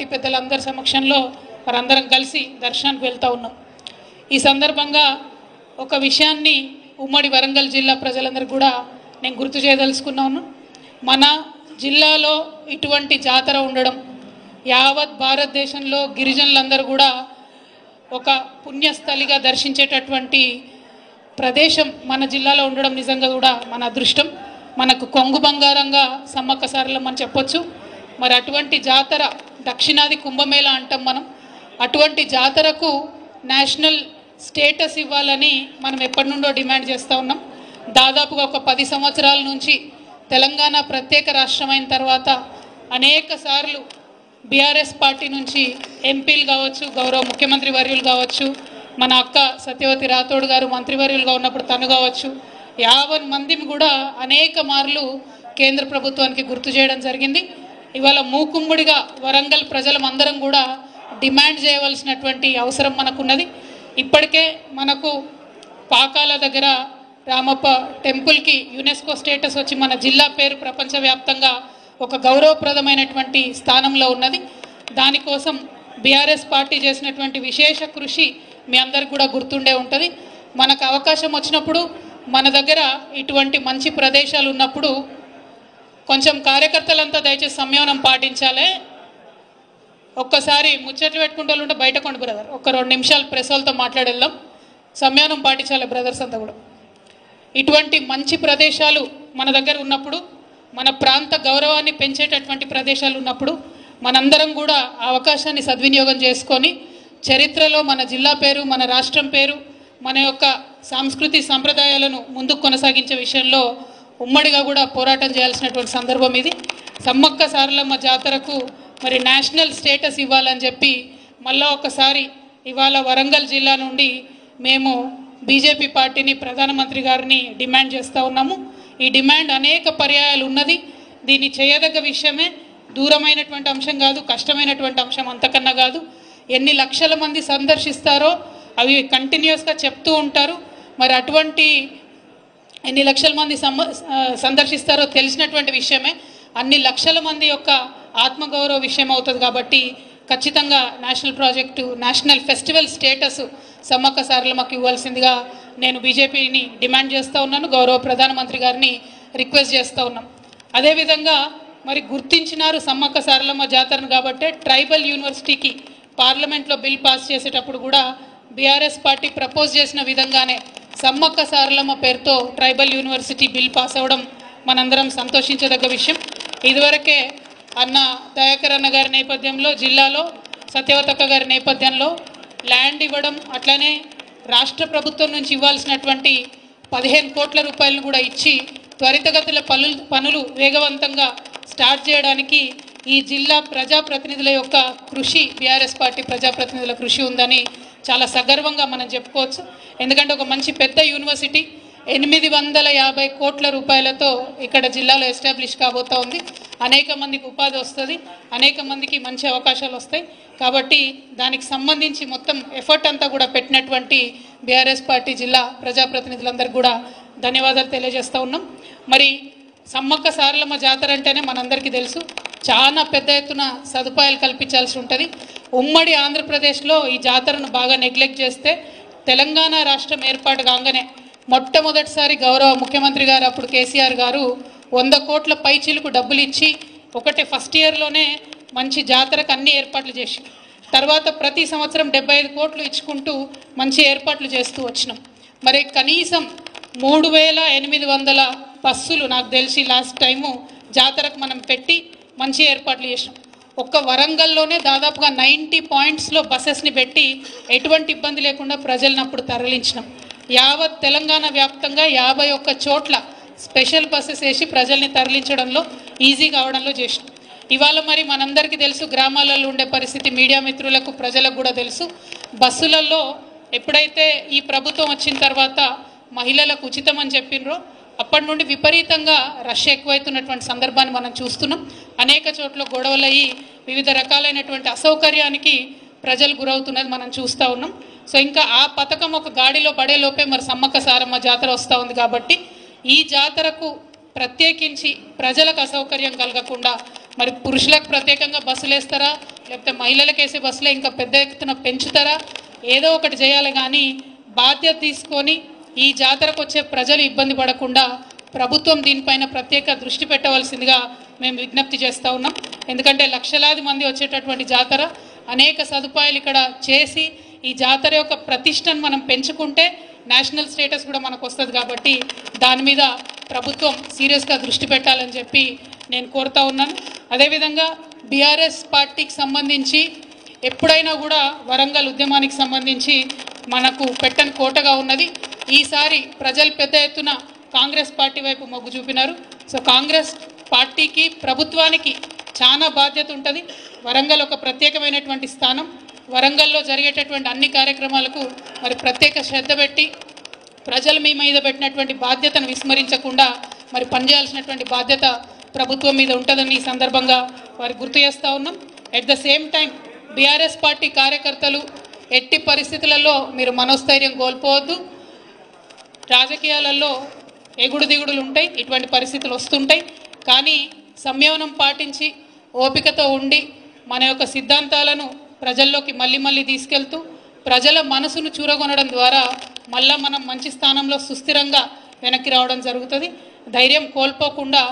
Party పెద్దలందరి సమక్షంలో మనందరం కలిసి దర్శనానికి వెళ్తూ ఉన్నాం. ఈ సందర్భంగా ఒక విషయాన్ని ఉమ్మడి వరంగల్ జిల్లా ప్రజలందరికీ కూడా నేను గుర్తు చేయదలుచుకున్నాను. మన జిల్లాలో ఇటువంటి జాతర ఉండడం, యావత్ భారతదేశంలో గిరిజనులందరూ కూడా ఒక పుణ్యస్థలిగా దర్శించేటటువంటి ప్రదేశం మన జిల్లాలో ఉండడం నిజంగా కూడా మన అదృష్టం. మనకు కొంగు బంగారంగా సమ్మక్క సారలమ్మ అని చెప్పొచ్చు. మరి అటువంటి జాతర దక్షిణాది కుంభమేళ అంటాం మనం. అటువంటి జాతరకు నేషనల్ స్టేటస్ ఇవ్వాలని మనం ఎప్పటి నుండో డిమాండ్ చేస్తూ ఉన్నాం. దాదాపుగా ఒక 10 సంవత్సరాల నుంచి తెలంగాణ ప్రత్యేక రాష్ట్రమైన తర్వాత అనేక సార్లు బీఆర్ఎస్ పార్టీ నుంచి ఎంపీలు కావచ్చు, గౌరవ ముఖ్యమంత్రి వర్యులు కావచ్చు, మన అక్క సత్యవతి రాథోడ్ గారు మంత్రివర్యులుగా ఉన్నప్పుడు తను కావచ్చు, 50 మందిని కూడా అనేక మార్లు కేంద్ర ప్రభుత్వానికి గుర్తు చేయడం జరిగింది. ఇవాళ మూకుమ్మడిగా వరంగల్ ప్రజలందరం కూడా డిమాండ్ చేయవలసినటువంటి అవసరం మనకున్నది. ఇప్పటికే మనకు పాకాల దగ్గర రామప్ప టెంపుల్కి యునెస్కో స్టేటస్ వచ్చి మన జిల్లా పేరు ప్రపంచవ్యాప్తంగా ఒక గౌరవప్రదమైనటువంటి స్థానంలో ఉన్నది. దానికోసం బీఆర్ఎస్ పార్టీ చేసినటువంటి విశేష కృషి మీ అందరికి కూడా గుర్తుండే ఉంటుంది. మనకు అవకాశం వచ్చినప్పుడు మన దగ్గర ఇటువంటి మంచి ప్రదేశాలు ఉన్నప్పుడు కొంచెం కార్యకర్తలంతా దయచేసి సంయమనం పాటించాలి. ఒక్కసారి ముచ్చట్లు పెట్టుకుంటూ ఉంటే బయట కొండ బ్రదర్, ఒక 2 నిమిషాలు ప్రెస్ వాళ్ళతో మాట్లాడేద్దాం. సంయమనం పాటించాలి బ్రదర్స్ అంతా కూడా. ఇటువంటి మంచి ప్రదేశాలు మన దగ్గర ఉన్నప్పుడు, మన ప్రాంత గౌరవాన్ని పెంచేటటువంటి ప్రదేశాలు ఉన్నప్పుడు మనందరం కూడా ఆ అవకాశాన్ని సద్వినియోగం చేసుకొని చరిత్రలో మన జిల్లా పేరు, మన రాష్ట్రం పేరు, మన యొక్క సంస్కృతి సంప్రదాయాలను ముందుకు కొనసాగించే విషయంలో ఉమ్మడిగా కూడా పోరాటం చేయాల్సినటువంటి సందర్భం ఇది. సమ్మక్క సారలమ్మ జాతరకు మరి నేషనల్ స్టేటస్ ఇవ్వాలని చెప్పి మళ్ళా ఒకసారి ఇవాళ వరంగల్ జిల్లా నుండి మేము బీజేపీ పార్టీని, ప్రధానమంత్రి గారిని డిమాండ్ చేస్తూ ఉన్నాము. ఈ డిమాండ్ అనేక పర్యాయాలు ఉన్నది. దీన్ని చేయదగ్గ విషయమే, దూరమైనటువంటి అంశం కాదు, కష్టమైనటువంటి అంశం అంతకన్నా కాదు. ఎన్ని లక్షల మంది సందర్శిస్తారో అవి కంటిన్యూస్గా చెప్తూ ఉంటారు. మరి అటువంటి ఎన్ని లక్షల మంది సందర్శిస్తారో తెలిసినటువంటి విషయమే. అన్ని లక్షల మంది యొక్క ఆత్మగౌరవ విషయం అవుతుంది. కాబట్టి ఖచ్చితంగా national project, national festival status Sammakka సారలమ్మకి ఇవ్వాల్సిందిగా నేను బీజేపీని డిమాండ్ చేస్తూ ఉన్నాను. గౌరవ ప్రధానమంత్రి గారిని రిక్వెస్ట్ చేస్తూ ఉన్నాం. అదేవిధంగా మరి గుర్తించినారు సమ్మక్క సారలమ్మ జాతరను కాబట్టి ట్రైబల్ యూనివర్సిటీకి పార్లమెంట్లో బిల్ పాస్ చేసేటప్పుడు కూడా బీఆర్ఎస్ పార్టీ ప్రపోజ్ చేసిన విధంగానే సమ్మక్క సారలమ్మ పేరుతో ట్రైబల్ యూనివర్సిటీ బిల్ పాస్ అవ్వడం మనందరం సంతోషించదగ్గ విషయం. ఇదివరకే అన్న దయాకర్ అన్న గారి నేపథ్యంలో, జిల్లాలో సత్యవతక్క గారి నేపథ్యంలో ల్యాండ్ ఇవ్వడం, అట్లనే రాష్ట్ర ప్రభుత్వం నుంచి ఇవ్వాల్సినటువంటి 15 కోట్ల రూపాయలను కూడా ఇచ్చి త్వరితగతిన పనులు వేగవంతంగా స్టార్ట్ చేయడానికి ఈ జిల్లా ప్రజాప్రతినిధుల యొక్క కృషి, బీఆర్ఎస్ పార్టీ ప్రజాప్రతినిధుల కృషి ఉందని చాలా సగర్వంగా మనం చెప్పుకోవచ్చు. ఎందుకంటే ఒక మంచి పెద్ద యూనివర్సిటీ 850 కోట్ల రూపాయలతో ఇక్కడ జిల్లాలో ఎస్టాబ్లిష్ కాబోతూ ఉంది. అనేక మందికి ఉపాధి వస్తుంది, అనేక మందికి మంచి అవకాశాలు వస్తాయి. కాబట్టి దానికి సంబంధించి మొత్తం ఎఫర్ట్ అంతా కూడా పెట్టినటువంటి బీఆర్ఎస్ పార్టీ జిల్లా ప్రజాప్రతినిధులందరికీ కూడా ధన్యవాదాలు తెలియజేస్తూ ఉన్నాం. మరి సమ్మక్క సారలమ్మ జాతర అంటేనే మనందరికీ తెలుసు, చాలా పెద్ద ఎత్తున సదుపాయాలు కల్పించాల్సి ఉంటుంది. ఉమ్మడి ఆంధ్రప్రదేశ్లో ఈ జాతరను బాగా నెగ్లెక్ట్ చేస్తే తెలంగాణ రాష్ట్రం ఏర్పాటు కాగానే మొట్టమొదటిసారి గౌరవ ముఖ్యమంత్రి గారు అప్పుడు కేసీఆర్ గారు 100 కోట్ల పైచిలకు డబ్బులు ఇచ్చి ఒకటే ఫస్ట్ ఇయర్లోనే మంచి జాతరకు అన్ని ఏర్పాట్లు చేసి, తర్వాత ప్రతి సంవత్సరం 75 కోట్లు ఇచ్చుకుంటూ మంచి ఏర్పాట్లు చేస్తూ వచ్చినాం. మరి కనీసం 3800 బస్సులు నాకు తెలిసి లాస్ట్ టైము జాతరకు మనం పెట్టి మంచి ఏర్పాట్లు చేసినాం. ఒక్క వరంగల్లోనే దాదాపుగా 90 పాయింట్స్లో బస్సెస్ని పెట్టి ఎటువంటి ఇబ్బంది లేకుండా ప్రజలను అప్పుడు తరలించినాం. యావత్ తెలంగాణ వ్యాప్తంగా 51 చోట్ల స్పెషల్ బస్సెస్ వేసి ప్రజల్ని తరలించడంలో ఈజీ కావడంలో చేసినాం. ఇవాళ మరి మనందరికీ తెలుసు గ్రామాలలో ఉండే పరిస్థితి, మీడియా మిత్రులకు ప్రజలకు కూడా తెలుసు. బస్సులలో ఎప్పుడైతే ఈ ప్రభుత్వం వచ్చిన తర్వాత మహిళలకు ఉచితం అని చెప్పినరో అప్పటి నుండి విపరీతంగా రష్ ఎక్కువైతున్నటువంటి సందర్భాన్ని మనం చూస్తున్నాం. అనేక చోట్ల గొడవలయ్యి వివిధ రకాలైనటువంటి అసౌకర్యానికి ప్రజలు గురవుతున్నది మనం చూస్తూ ఉన్నాం. సో ఇంకా ఆ పథకం ఒక గాడిలో పడేలోపే మరి సమ్మక్క సారమ్మ జాతర వస్తూ ఉంది. కాబట్టి ఈ జాతరకు ప్రత్యేకించి ప్రజలకు అసౌకర్యం కలగకుండా మరి పురుషులకు ప్రత్యేకంగా బస్సులు వేస్తారా, లేకపోతే మహిళలకు వేసే బస్సులే ఇంకా పెద్ద ఎత్తున పెంచుతారా, ఏదో ఒకటి చేయాలి. కానీ బాధ్యత తీసుకొని ఈ జాతరకు వచ్చే ప్రజలు ఇబ్బంది పడకుండా ప్రభుత్వం దీనిపైన ప్రత్యేక దృష్టి పెట్టవలసిందిగా మేము విజ్ఞప్తి చేస్తూ ఉన్నాం. ఎందుకంటే లక్షలాది మంది వచ్చేటటువంటి జాతర, అనేక సదుపాయాలు ఇక్కడ చేసి ఈ జాతర యొక్క ప్రతిష్టను మనం పెంచుకుంటే నేషనల్ స్టేటస్ కూడా మనకు వస్తుంది. కాబట్టి దాని మీద ప్రభుత్వం సీరియస్గా దృష్టి పెట్టాలని చెప్పి నేను కోరుతా ఉన్నాను. అదేవిధంగా బీఆర్ఎస్ పార్టీకి సంబంధించి ఎప్పుడైనా కూడా వరంగల్ ఉద్యమానికి సంబంధించి మనకు పెట్టని కోటగా ఉన్నది. ఈసారి ప్రజలు పెద్ద ఎత్తున కాంగ్రెస్ పార్టీ వైపు మొగ్గు చూపినారు. సో కాంగ్రెస్ పార్టీకి ప్రభుత్వానికి చాలా బాధ్యత ఉంటుంది. వరంగల్ ఒక ప్రత్యేకమైనటువంటి స్థానం. వరంగల్లో జరిగేటటువంటి అన్ని కార్యక్రమాలకు మరి ప్రత్యేక శ్రద్ధ పెట్టి ప్రజలు మీ మీద పెట్టినటువంటి బాధ్యతను విస్మరించకుండా మరి పనిచేయాల్సినటువంటి బాధ్యత ప్రభుత్వం మీద ఉంటుందని ఈ సందర్భంగా వారికి గుర్తు చేస్తూ ఉన్నాం. At the same time BRS party కార్యకర్తలు ఎట్టి పరిస్థితులలో మీరు మనోస్థైర్యం కోల్పోవద్దు. రాజకీయాలలో ఎగుడు దిగుడులు ఉంటాయి, ఇటువంటి పరిస్థితులు వస్తుంటాయి. కానీ సంయమనం పాటించి ఓపికతో ఉండి మన యొక్క సిద్ధాంతాలను ప్రజల్లోకి మళ్ళీ తీసుకెళ్తూ ప్రజల మనసును చూరగొనడం ద్వారా మళ్ళా మనం మంచి స్థానంలో సుస్థిరంగా వెనక్కి రావడం జరుగుతుంది. ధైర్యం కోల్పోకుండా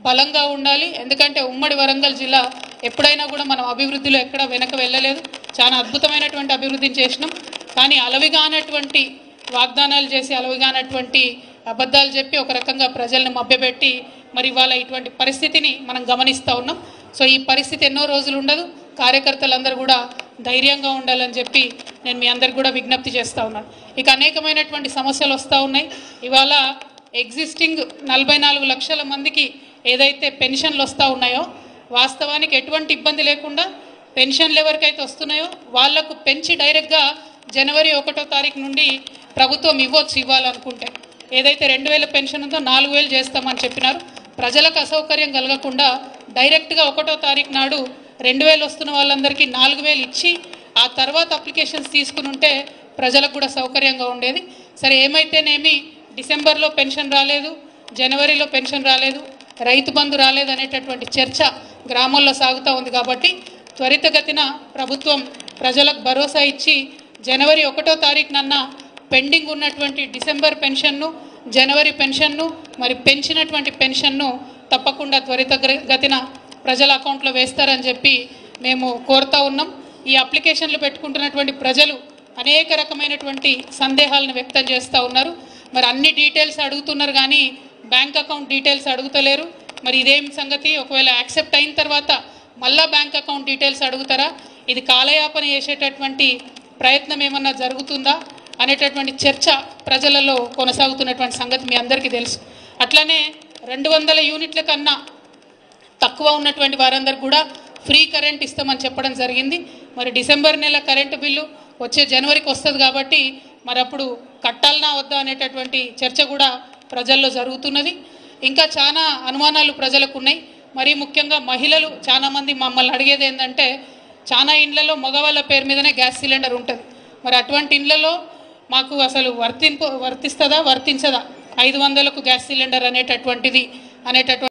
బలంగా ఉండాలి. ఎందుకంటే ఉమ్మడి వరంగల్ జిల్లా ఎప్పుడైనా కూడా మనం అభివృద్ధిలో ఎక్కడ వెనక వెళ్ళలేదు. చాలా అద్భుతమైనటువంటి అభివృద్ధిని చేసినాం. కానీ అలవిగానటువంటి వాగ్దానాలు చేసి అలవిగానటువంటి అబద్ధాలు చెప్పి ఒక రకంగా ప్రజల్ని మభ్యపెట్టి మరి ఇవాళ ఇటువంటి పరిస్థితిని మనం గమనిస్తూ ఉన్నాం. సో ఈ పరిస్థితి ఎన్నో రోజులు ఉండదు. కార్యకర్తలందరూ కూడా ధైర్యంగా ఉండాలని చెప్పి నేను మీ అందరికి కూడా విజ్ఞప్తి చేస్తూ ఉన్నాను. ఇక అనేకమైనటువంటి సమస్యలు వస్తూ ఉన్నాయి. ఇవాళ ఎగ్జిస్టింగ్ 44 లక్షల మందికి ఏదైతే పెన్షన్లు వస్తూ ఉన్నాయో వాస్తవానికి ఎటువంటి ఇబ్బంది లేకుండా పెన్షన్లు ఎవరికైతే వస్తున్నాయో వాళ్లకు పెంచి డైరెక్ట్గా జనవరి 1వ తారీఖు నుండి ప్రభుత్వం ఇవ్వాలనుకుంటే ఏదైతే 2000 పెన్షన్ ఉందో 4000 చేస్తామని చెప్పినారు. ప్రజలకు అసౌకర్యం కలగకుండా డైరెక్ట్గా 1వ తారీఖు నాడు 2000 వస్తున్న వాళ్ళందరికీ 4000 ఇచ్చి ఆ తర్వాత అప్లికేషన్స్ తీసుకుని ఉంటే ప్రజలకు కూడా సౌకర్యంగా ఉండేది. సరే ఏమైతేనేమి డిసెంబర్లో పెన్షన్ రాలేదు, జనవరిలో పెన్షన్ రాలేదు, రైతు బంధు రాలేదు అనేటటువంటి చర్చ గ్రామాల్లో సాగుతూ ఉంది. కాబట్టి త్వరితగతిన ప్రభుత్వం ప్రజలకు భరోసా ఇచ్చి జనవరి 1వ తారీఖునన్నా పెండింగ్ ఉన్నటువంటి డిసెంబర్ పెన్షన్ను, జనవరి పెన్షన్ను మరి పెంచినటువంటి పెన్షన్ను తప్పకుండా త్వరితగతిన ప్రజల అకౌంట్లో వేస్తారని చెప్పి మేము కోరుతూ ఉన్నాం. ఈ అప్లికేషన్లు పెట్టుకుంటున్నటువంటి ప్రజలు అనేక రకమైనటువంటి సందేహాలను వ్యక్తం చేస్తూ ఉన్నారు. మరి అన్ని డీటెయిల్స్ అడుగుతున్నారు కానీ బ్యాంక్ అకౌంట్ డీటెయిల్స్ అడుగుతలేరు. మరి ఇదేం సంగతి? ఒకవేళ యాక్సెప్ట్ అయిన తర్వాత మళ్ళా బ్యాంక్ అకౌంట్ డీటెయిల్స్ అడుగుతారా? ఇది కాలయాపన చేసేటటువంటి ప్రయత్నం ఏమన్నా జరుగుతుందా అనేటటువంటి చర్చ ప్రజలలో కొనసాగుతున్నటువంటి సంగతి మీ అందరికీ తెలుసు. అట్లనే 200 యూనిట్ల కన్నా తక్కువ ఉన్నటువంటి వారందరూ కూడా ఫ్రీ కరెంట్ ఇస్తామని చెప్పడం జరిగింది. మరి డిసెంబర్ నెల కరెంటు బిల్లు వచ్చే జనవరికి వస్తుంది కాబట్టి మరి అప్పుడు కట్టాలనా వద్దా అనేటటువంటి చర్చ కూడా ప్రజల్లో జరుగుతున్నది. ఇంకా చాలా అనుమానాలు ప్రజలకు ఉన్నాయి. మరి ముఖ్యంగా మహిళలు చాలామంది మమ్మల్ని అడిగేది ఏంటంటే చాలా ఇండ్లలో మగవాళ్ళ పేరు మీదనే గ్యాస్ సిలిండర్ ఉంటుంది. మరి అటువంటి ఇండ్లలో మాకు అసలు వర్తించదా వర్తించదా 500కు గ్యాస్ సిలిండర్ అనేటటువంటిది